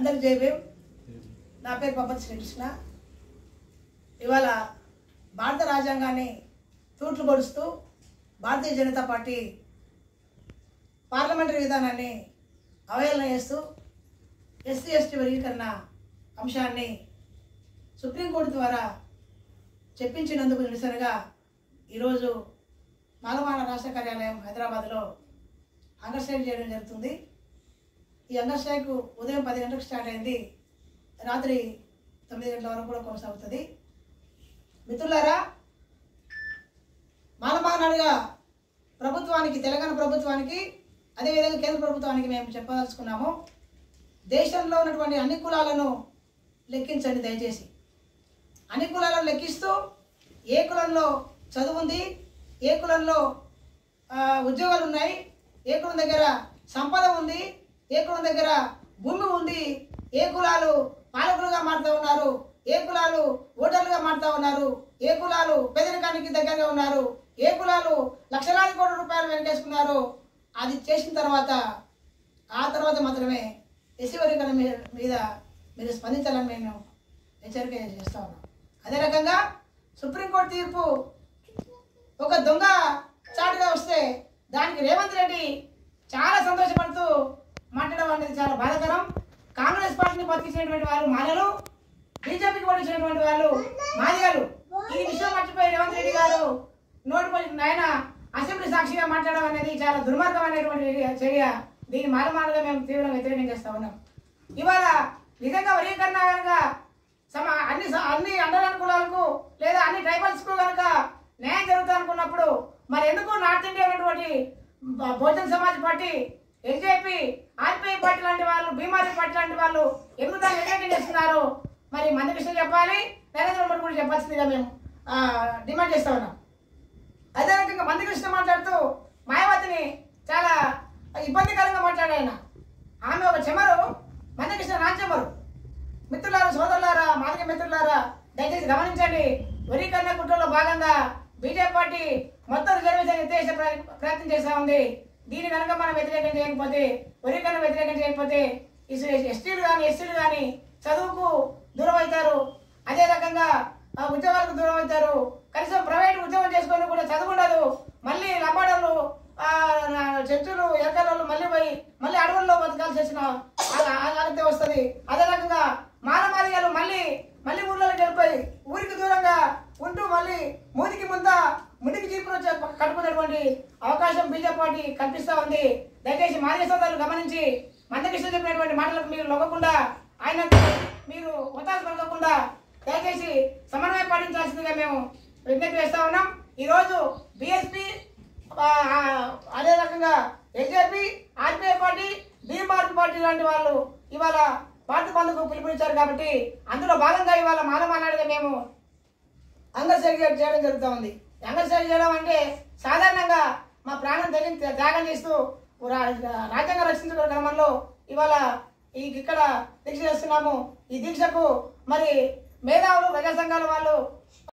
అందరికి జై భీమ్. నా పేరు పబ్బతి శ్రీకృష్ణ. ఇవాళ భారత రాజ్యాంగాన్ని తూట్లు పొడుస్తూ భారతీయ జనతా పార్టీ పార్లమెంటరీ విధానాన్ని అవహేళన చేస్తూ ఎస్సీ ఎస్టీ వర్గీకరణ అంశాన్ని సుప్రీంకోర్టు ద్వారా చెప్పించినందుకు నిరసనగా ఈరోజు మాలమాన రాష్ట్ర కార్యాలయం హైదరాబాద్లో హంగర్ స్ట్రైక్ చేయడం జరుగుతుంది. ఈ హంగర్ స్ట్రైక్ ఉదయం 10 గంటలకు స్టార్ట్ అయింది, రాత్రి 9 గంటల వరకు కూడా కొనసాగుతుంది. మిత్రులారా, మాలమానాడుగా ప్రభుత్వానికి, తెలంగాణ ప్రభుత్వానికి, అదేవిధంగా కేంద్ర ప్రభుత్వానికి మేము చెప్పదలుచుకున్నాము, దేశంలో ఉన్నటువంటి అన్ని కులాలను లెక్కించండి దయచేసి. అన్ని కులాలను లెక్కిస్తూ ఏ కులంలో చదువు ఉంది, ఏ కులంలో ఉద్యోగాలు ఉన్నాయి, ఏ కులం దగ్గర సంపద ఉంది, ఏ కులం దగ్గర భూమి ఉంది, ఏ కులాలు పాలకులుగా మారుతూ ఉన్నారు, ఏ కులాలు ఓటర్లుగా మారుతూ ఉన్నారు, ఏ కులాలు పేదరికానికి దగ్గరగా ఉన్నారు, ఏ కులాలు లక్షలాది కోట్ల రూపాయలు వెనకేసుకున్నారు, అది చేసిన తర్వాత ఆ తర్వాత మాత్రమే ఎస్సీ వర్గీకరణ మీద మీరు స్పందించాలని మేము హెచ్చరిక చేస్తా ఉన్నాం. అదే రకంగా సుప్రీంకోర్టు తీర్పు ఒక దొంగ చాటుగా వస్తే దానికి రేవంత్ రెడ్డి చాలా సంతోషపడుతూ మాట్లాడడం అనేది చాలా బాధాకరం. కాంగ్రెస్ పార్టీని బతికించినటువంటి వాళ్ళు మాలలు, బీజేపీకి పట్టించినటువంటి వాళ్ళు మాదిగలు. ఈ విషయం మర్చిపోయి రేవంత్ రెడ్డి గారు నోటిపోయి ఆయన అసెంబ్లీ సాక్షిగా మాట్లాడడం అనేది చాలా దుర్మార్గమైనటువంటి చర్య. దీన్ని మాలమాలగా మేము తీవ్రంగా వ్యతిరేకం చేస్తా ఉన్నాం. ఇవాళ నిజంగా వర్గీకరణ కనుక అన్ని అండర్ కులాలకు లేదా అన్ని ట్రైబల్స్కు కనుక న్యాయం జరుగుతుంది అనుకున్నప్పుడు మరి ఎందుకు నార్త్ ఇండియా ఉన్నటువంటి Bahujan Samaj party, LJP, RPI party లాంటి వాళ్ళు, బీమారీ పార్టీ లాంటి వాళ్ళు ఎందుకు దాన్ని వ్యతిరేకం చేస్తున్నారు? మరి మందకృష్ణ చెప్పాలి, నరేంద్ర మోడీ కూడా చెప్పాల్సిందిగా మేము డిమాండ్ చేస్తా ఉన్నాం. అదే రకంగా మందకృష్ణ మాట్లాడుతూ మాయావతిని చాలా ఇబ్బందికరంగా మాట్లాడాయన. ఆమె ఒక చెమరు, మందకృష్ణ నాచెమరు. మిత్రులారా, సోదరులారా, మాదిగ మిత్రులారా, దయచేసి గమనించండి. వర్గీకరణ కుట్రలో భాగంగా బీజేపీ పార్టీ మొత్తం రిజర్వేషన్ ఎత్తేసే ప్రయత్నం చేస్తూ ఉంది. దీన్ని కనుక మనం వ్యతిరేకం చేయకపోతే, వర్గీకరణ వ్యతిరేకం చేయకపోతే ఎస్టీలు కానీ ఎస్సీలు కానీ చదువుకు దూరం అవుతారు. అదే రకంగా ఉద్యోగాలకు దూరం అవుతారు. కనీసం ప్రైవేట్ ఉద్యోగం చేసుకొని కూడా చదువు ఉండదు. మళ్ళీ లంబాడలు, చెట్టులు, ఎరకలు మళ్ళీ పోయి మళ్ళీ అడవుల్లో బతకాల్సి వచ్చిన ఆగతే వస్తుంది. అదే రకంగా మాలమాదిగాలు మళ్ళీ ఊళ్ళోకి వెళ్ళిపోయి ఊరికి దూరంగా ఉంటూ మళ్ళీ మూతికి ముందుకి చీపురు కట్టుకునేటువంటి అవకాశం బీజేపీ పార్టీ కల్పిస్తూ ఉంది. దయచేసి మాదిగ సోదరులు గమనించి మందకృష్ణ చెప్పినటువంటి మాటలకు మీరు లొంగకుండా, ఆయన మీరు ఒత్తాసు పలకకుండా దయచేసి సమన్వయం పాటించాల్సిందిగా మేము విజ్ఞప్తి చేస్తా ఉన్నాం. ఈరోజు బీఎస్పీ, అదే రకంగా ఎల్జేపీ, ఆర్పీఐ పార్టీ, బీఎంఆర్పీ పార్టీ లాంటి వాళ్ళు ఇవాళ భారత బంధుకు పిలుపునిచ్చారు. కాబట్టి అందులో భాగంగా ఇవాళ మాలమానాడుగా మేము హంగర్ స్ట్రైక్ చేయడం జరుగుతూ ఉంది. హంగర్ స్ట్రైక్ చేయడం అంటే సాధారణంగా మా ప్రాణం త్యాగం చేస్తూ రాజ్యాంగం రక్షించుకునే క్రమంలో ఇవాళ ఇక్కడ దీక్ష చేస్తున్నాము. ఈ దీక్షకు మరి మేధావులు, ప్రజా సంఘాల వాళ్ళు